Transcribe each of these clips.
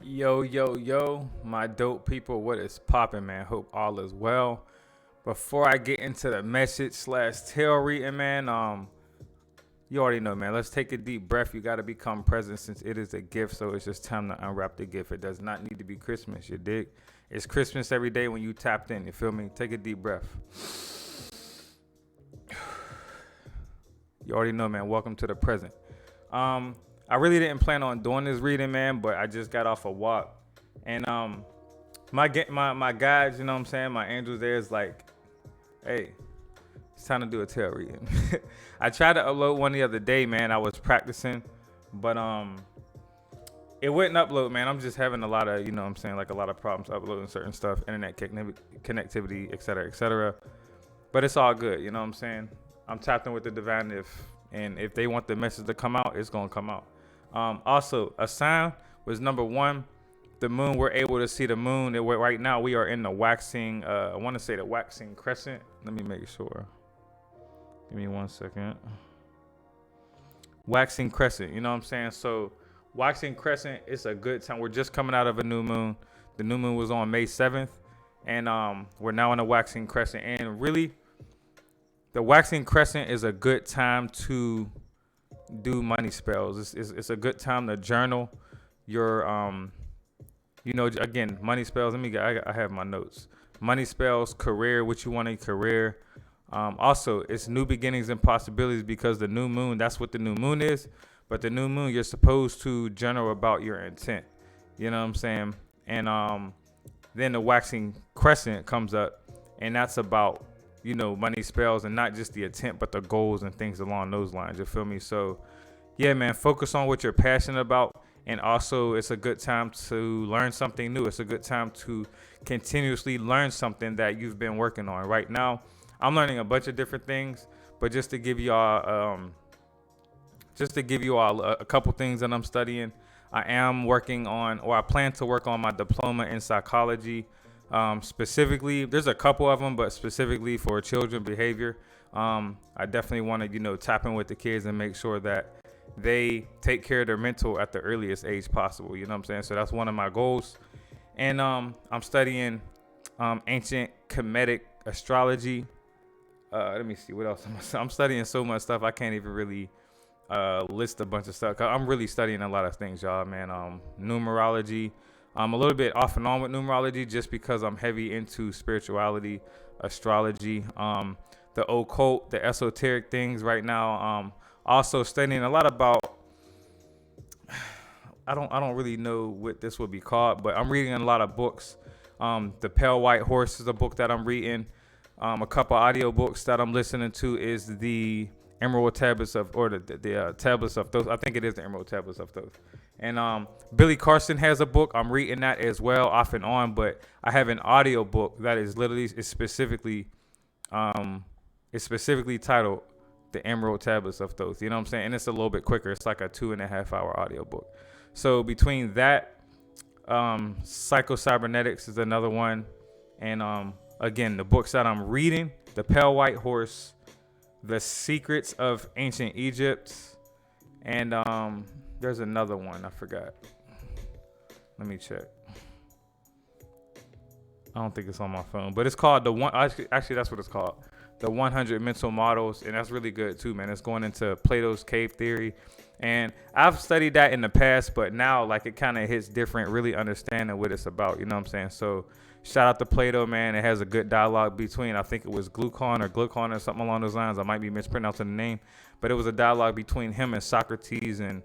Yo, yo, yo, my dope people, what is poppin', man? Hope all is well. Before I get into the message slash tail reading, man, you already know, man. Let's take a deep breath. You gotta become present since it is a gift, so it's just time to unwrap the gift. It does not need to be Christmas, you dig? It's Christmas every day when you tapped in, you feel me? Take a deep breath. You already know, man. Welcome to the present. I really didn't plan on doing this reading, man, but I just got off a walk, and my guides, you know what I'm saying, my angels there is like, hey, it's time to do a tail reading. I tried to upload one the other day, man. I was practicing, but it wouldn't upload, man. I'm just having a lot of, you know what I'm saying, like a lot of problems uploading certain stuff, internet connectivity, et cetera, et cetera. But it's all good, you know what I'm saying? I'm tapped in with the divine, if they want the message to come out, it's gonna come out. Also, a sign was number one, the moon. We're able to see the moon. Right now, we are in the waxing. I want to say the waxing crescent. Let me make sure. Give me 1 second. Waxing crescent. You know what I'm saying? So, waxing crescent is a good time. We're just coming out of a new moon. The new moon was on May 7th, and we're now in a waxing crescent. And really, the waxing crescent is a good time to do money spells. It's a good time to journal your again, money spells. I have my notes. Money spells, career, what you want in career. Also, it's new beginnings and possibilities because the new moon, that's what the new moon is. But the new moon, you're supposed to journal about your intent. You know what I'm saying? And then the waxing crescent comes up, and that's about, money spells, and not just the intent, but the goals and things along those lines. You feel me? So, yeah, man, focus on what you're passionate about. And also, it's a good time to learn something new. It's a good time to continuously learn something that you've been working on. Right now, I'm learning a bunch of different things, but just to give y'all a couple things that I'm studying, I am working on, or I plan to work on my diploma in psychology. Specifically, there's a couple of them, but specifically for children behavior, I definitely want to, tap in with the kids and make sure that they take care of their mental at the earliest age possible. You know what I'm saying? So that's one of my goals. And I'm studying ancient Kemetic astrology. Let me see what else. I'm studying so much stuff I can't even really list a bunch of stuff. I'm really studying a lot of things, y'all, man. Numerology. I'm a little bit off and on with numerology just because I'm heavy into spirituality, astrology, the occult, the esoteric things right now. Also studying a lot about, I don't really know what this would be called, but I'm reading a lot of books. The Pale White Horse is a book that I'm reading. A couple audio books that I'm listening to is the Emerald Tablets of, or the Tablets of Thoth. I think it is the Emerald Tablets of Thoth. And Billy Carson has a book. I'm reading that as well, off and on. But I have an audio book that is specifically titled The Emerald Tablets of Thoth. You know what I'm saying? And it's a little bit quicker. It's like a 2.5 hour audio book. So between that, Psycho-Cybernetics is another one. And again, the books that I'm reading, The Pale White Horse, The Secrets of Ancient Egypt, and there's another one I forgot. Let me check. I don't think it's on my phone, but it's called actually that's what it's called, the 100 Mental Models, and that's really good too, man. It's going into Plato's cave theory, and I've studied that in the past, but now like it kind of hits different, really understanding what it's about. You know what I'm saying? So shout out to Plato, man. It has a good dialogue between, I think it was Glucon or something along those lines. I might be mispronouncing the name, but it was a dialogue between him and Socrates, and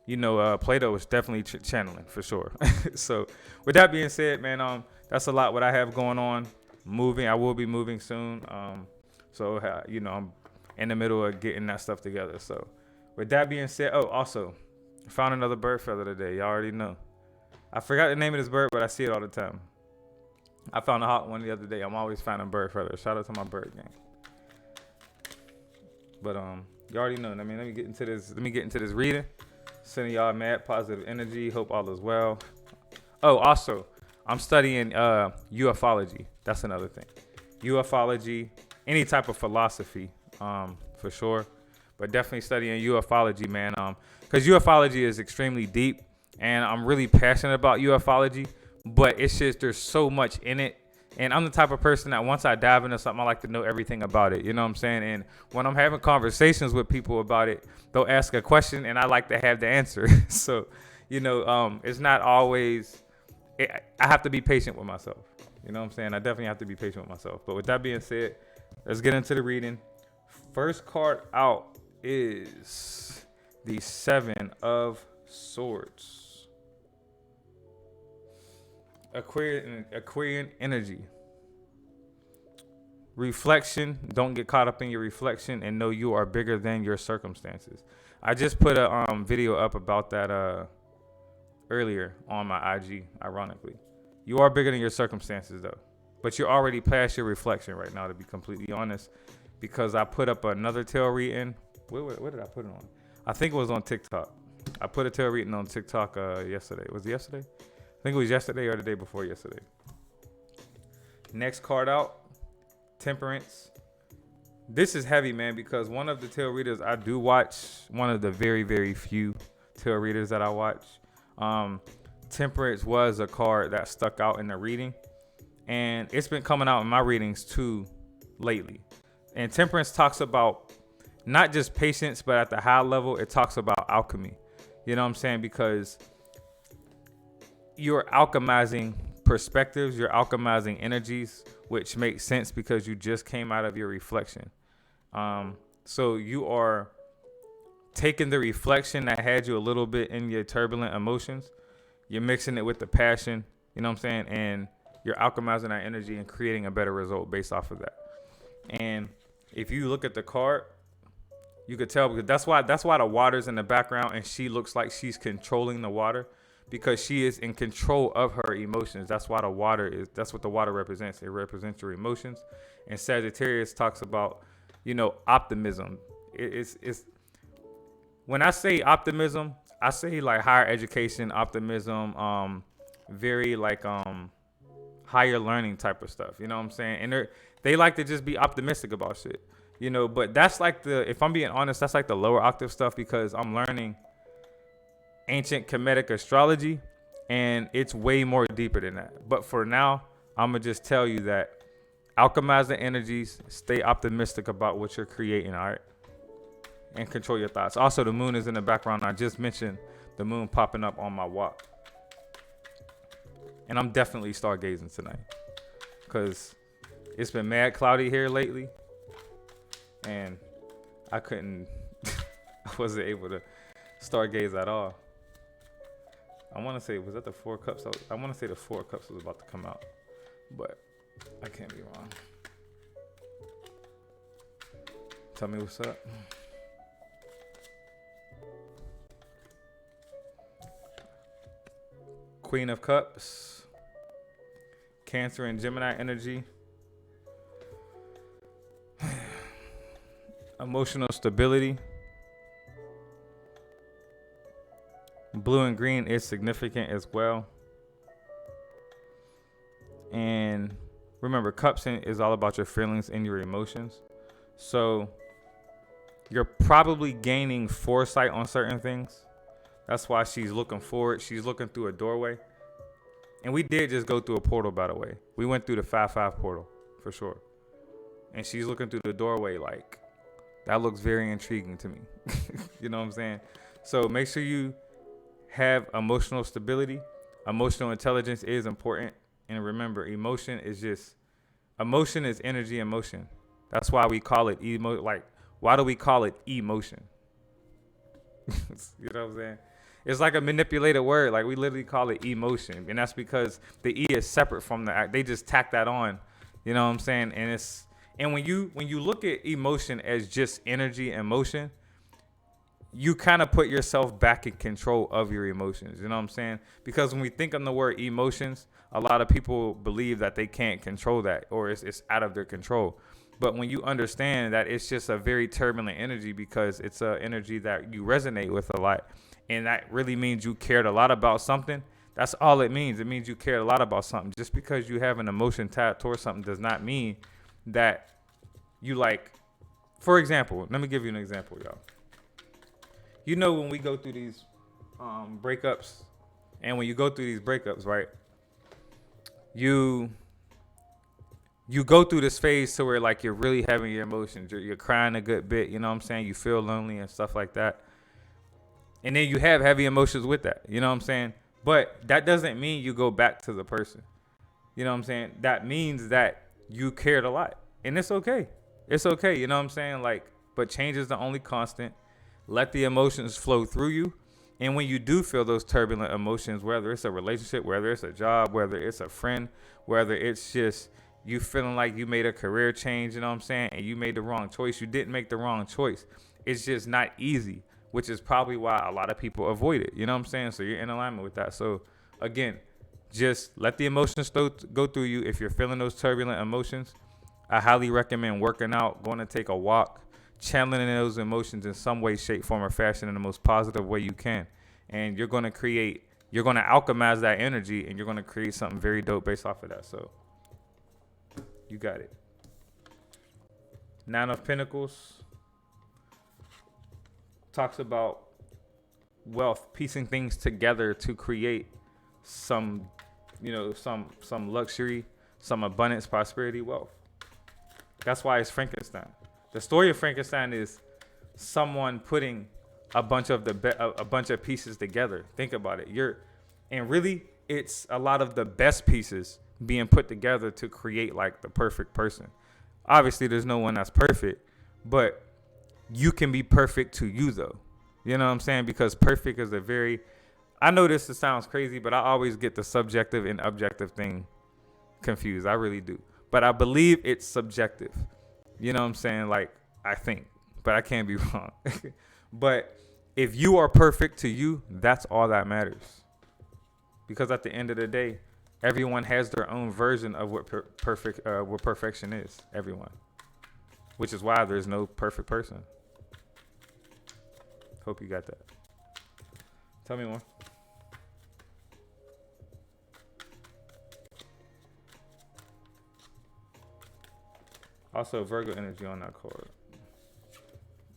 Plato was definitely channeling for sure. So with that being said, man, that's a lot what I have going on. I will be moving soon. So I'm in the middle of getting that stuff together. So with that being said, also I found another bird feather today. Y'all already know. I forgot the name of this bird, but I see it all the time. I found a hot one the other day. I'm always finding bird feathers. Shout out to my bird gang. But you already know. I mean, let me get into this reading. Sending y'all mad positive energy. Hope all is well. Oh, also, I'm studying ufology. That's another thing. Ufology, any type of philosophy, for sure. But definitely studying ufology, man. Because ufology is extremely deep. and I'm really passionate about ufology, but it's just there's so much in it. And I'm the type of person that once I dive into something, I like to know everything about it. You know what I'm saying? And when I'm having conversations with people about it, they'll ask a question, and I like to have the answer. So, it's not always. I have to be patient with myself. You know what I'm saying? I definitely have to be patient with myself. But with that being said, let's get into the reading. First card out is the Seven of Swords. Aquarian energy. Reflection. Don't get caught up in your reflection and know you are bigger than your circumstances. I just put a video up about that earlier on my IG, ironically. You are bigger than your circumstances, though. But you're already past your reflection right now, to be completely honest, because I put up another tarot reading. Where did I put it on? I think it was on TikTok. I put a tarot reading on TikTok yesterday. Was it yesterday? I think it was yesterday or the day before yesterday. Next card out, Temperance. This is heavy, man, because one of the tarot readers I do watch, one of the very, very few tarot readers that I watch, Temperance was a card that stuck out in the reading, and it's been coming out in my readings too lately. And Temperance talks about not just patience, but at the high level, it talks about alchemy. You know what I'm saying? Because you're alchemizing perspectives, you're alchemizing energies, which makes sense because you just came out of your reflection. So you are taking the reflection that had you a little bit in your turbulent emotions, you're mixing it with the passion, you know what I'm saying? And you're alchemizing that energy and creating a better result based off of that. And if you look at the card, you could tell, because that's why the water's in the background and she looks like she's controlling the water, because she is in control of her emotions. That's why that's what the water represents. It represents your emotions. And Sagittarius talks about, optimism. It's when I say optimism, I say like higher education, optimism, very like higher learning type of stuff. You know what I'm saying? And they like to just be optimistic about shit. But that's like if I'm being honest, that's like the lower octave stuff, because I'm learning ancient Kemetic astrology, and it's way more deeper than that. But for now, I'm gonna just tell you that alchemize the energies, stay optimistic about what you're creating, all right? And control your thoughts. Also, the moon is in the background. I just mentioned the moon popping up on my walk. And I'm definitely stargazing tonight, because it's been mad cloudy here lately, and I wasn't able to stargaze at all. I want to say, was that the Four Cups? I want to say the Four of Cups was about to come out, but I can't be wrong. Tell me what's up. Queen of Cups, Cancer and Gemini energy, emotional stability. Blue and green is significant as well. And remember, Cups is all about your feelings and your emotions. So you're probably gaining foresight on certain things. That's why she's looking forward. She's looking through a doorway. And we did just go through a portal, by the way. We went through the 5-5 portal, for sure. And she's looking through the doorway like, that looks very intriguing to me. You know what I'm saying? So make sure you have emotional stability. Emotional intelligence is important. And remember, emotion is energy in motion. That's why we call it why do we call it emotion? You know what I'm saying? It's like a manipulated word. Like, we literally call it emotion. And that's because the E is separate from the act. They just tack that on. You know what I'm saying? And when you look at emotion as just energy and motion, you kind of put yourself back in control of your emotions. You know what I'm saying? Because when we think of the word emotions, a lot of people believe that they can't control that, or it's out of their control. But when you understand that it's just a very turbulent energy, because it's an energy that you resonate with a lot, and that really means you cared a lot about something. That's all it means. It means you cared a lot about something. Just because you have an emotion tied towards something does not mean that you like. For example, let me give you an example, y'all. When we go through these breakups, And when you go through these breakups, right, you go through this phase to where like you're really having your emotions. You're crying a good bit, you know what I'm saying? You feel lonely and stuff like that. And then you have heavy emotions with that, you know what I'm saying? But that doesn't mean you go back to the person. You know what I'm saying? That means that you cared a lot. And it's okay. It's okay, you know what I'm saying? Like, but change is the only constant. Let the emotions flow through you. And when you do feel those turbulent emotions, whether it's a relationship, whether it's a job, whether it's a friend, whether it's just you feeling like you made a career change, you know what I'm saying? And you made the wrong choice. You didn't make the wrong choice. It's just not easy, which is probably why a lot of people avoid it. You know what I'm saying? So you're in alignment with that. So again, just let the emotions go through you. If you're feeling those turbulent emotions, I highly recommend working out, going to take a walk, channeling those emotions in some way, shape, form, or fashion in the most positive way you can. And you're going to alchemize that energy, and you're going to create something very dope based off of that. So you got it. Nine of Pentacles talks about wealth, piecing things together to create some luxury, some abundance, prosperity, wealth. That's why it's Frankenstein. The story of Frankenstein is someone putting a bunch of pieces together. Think about it. And really, it's a lot of the best pieces being put together to create like the perfect person. Obviously, there's no one that's perfect, but you can be perfect to you though. You know what I'm saying? Because perfect is I know this sounds crazy, but I always get the subjective and objective thing confused. I really do. But I believe it's subjective. You know what I'm saying? Like, I think, but I can't be wrong. But if you are perfect to you, that's all that matters. Because at the end of the day, everyone has their own version of what perfection is. Everyone. Which is why there's no perfect person. Hope you got that. Tell me more. Also, Virgo energy on that card.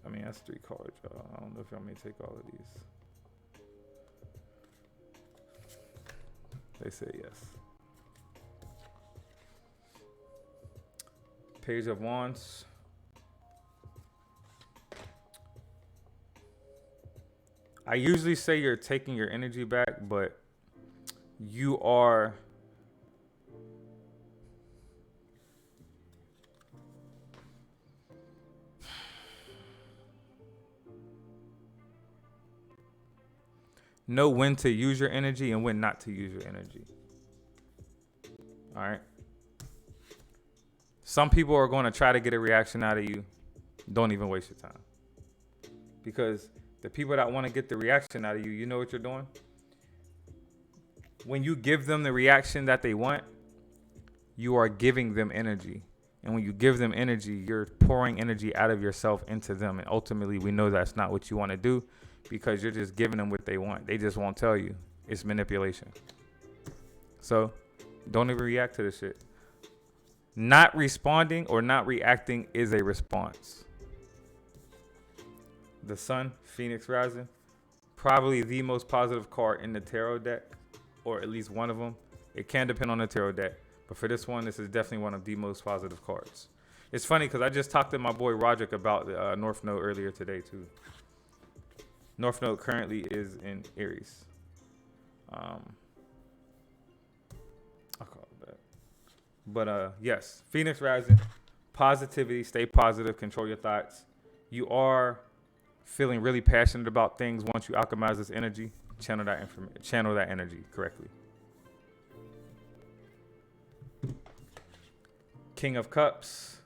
I mean, that's 3 cards, y'all. I don't know if y'all may take all of these. They say yes. Page of Wands. I usually say you're taking your energy back, but you are know when to use your energy and when not to use your energy. All right. Some people are going to try to get a reaction out of you. Don't even waste your time. Because the people that want to get the reaction out of you, you know what you're doing? When you give them the reaction that they want, you are giving them energy. And when you give them energy, you're pouring energy out of yourself into them. And ultimately, we know that's not what you want to do because you're just giving them what they want. They just won't tell you. It's manipulation. So don't even react to this shit. Not responding or not reacting is a response. The Sun, Phoenix Rising, probably the most positive card in the tarot deck, or at least one of them. It can depend on the tarot deck, but for this one, this is definitely one of the most positive cards. It's funny because I just talked to my boy Roderick about the North Node earlier today too. North Node currently is in Aries. I'll call it that. But yes, Phoenix Rising, positivity, stay positive, control your thoughts. You are feeling really passionate about things. Once you alchemize this energy, channel that energy correctly. King of Cups.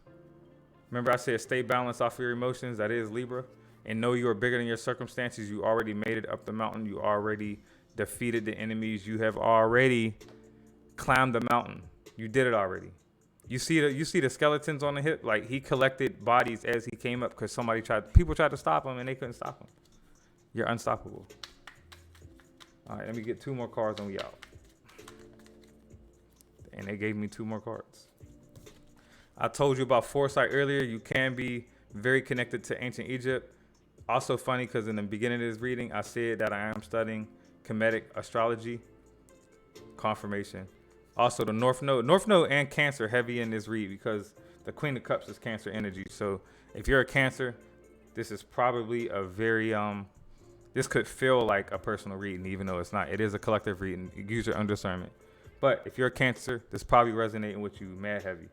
Remember I said stay balanced off your emotions. That is Libra. And know you are bigger than your circumstances. You already made it up the mountain. You already defeated the enemies. You have already climbed the mountain. You did it already. You see the skeletons on the hip? Like, he collected bodies as he came up because people tried to stop him and they couldn't stop him. You're unstoppable. All right, let me get 2 more cards and we out. And they gave me 2 more cards. I told you about foresight earlier. You can be very connected to ancient Egypt. Also funny because in the beginning of this reading, I said that I am studying Kemetic astrology, confirmation. Also, the North Node and Cancer heavy in this read because the Queen of Cups is Cancer energy. So if you're a Cancer, this is probably a very this could feel like a personal reading, even though it's not. It is a collective reading. Use your own discernment. But if you're a Cancer, this probably resonating with you mad heavy.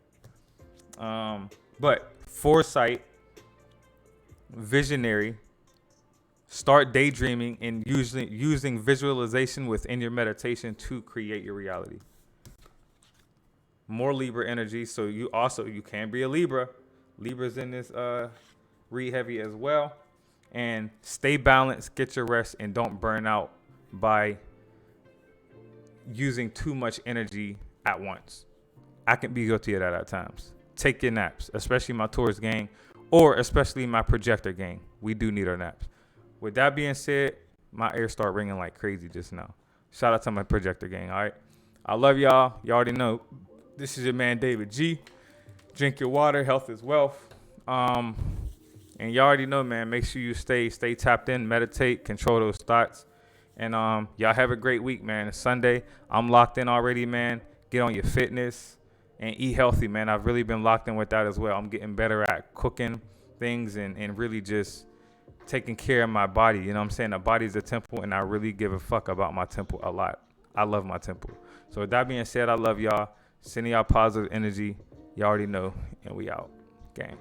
But foresight, visionary, start daydreaming and using visualization within your meditation to create your reality. More Libra energy, so you can be a Libra. Libra's in this read heavy as well. And stay balanced, get your rest, and don't burn out by using too much energy at once. I can be guilty of that at times. Take your naps, especially my Taurus gang, or especially my projector gang. We do need our naps. With that being said, my ears start ringing like crazy just now. Shout out to my projector gang, all right? I love y'all. You already know. This is your man, David G. Drink your water. Health is wealth. And you already know, man, make sure you stay tapped in, meditate, control those thoughts. And y'all have a great week, man. It's Sunday. I'm locked in already, man. Get on your fitness and eat healthy, man. I've really been locked in with that as well. I'm getting better at cooking things and really just taking care of my body. You know what I'm saying? The body's a temple, and I really give a fuck about my temple a lot. I love my temple. So with that being said, I love y'all. Sending y'all positive energy. You already know. And we out. Gang.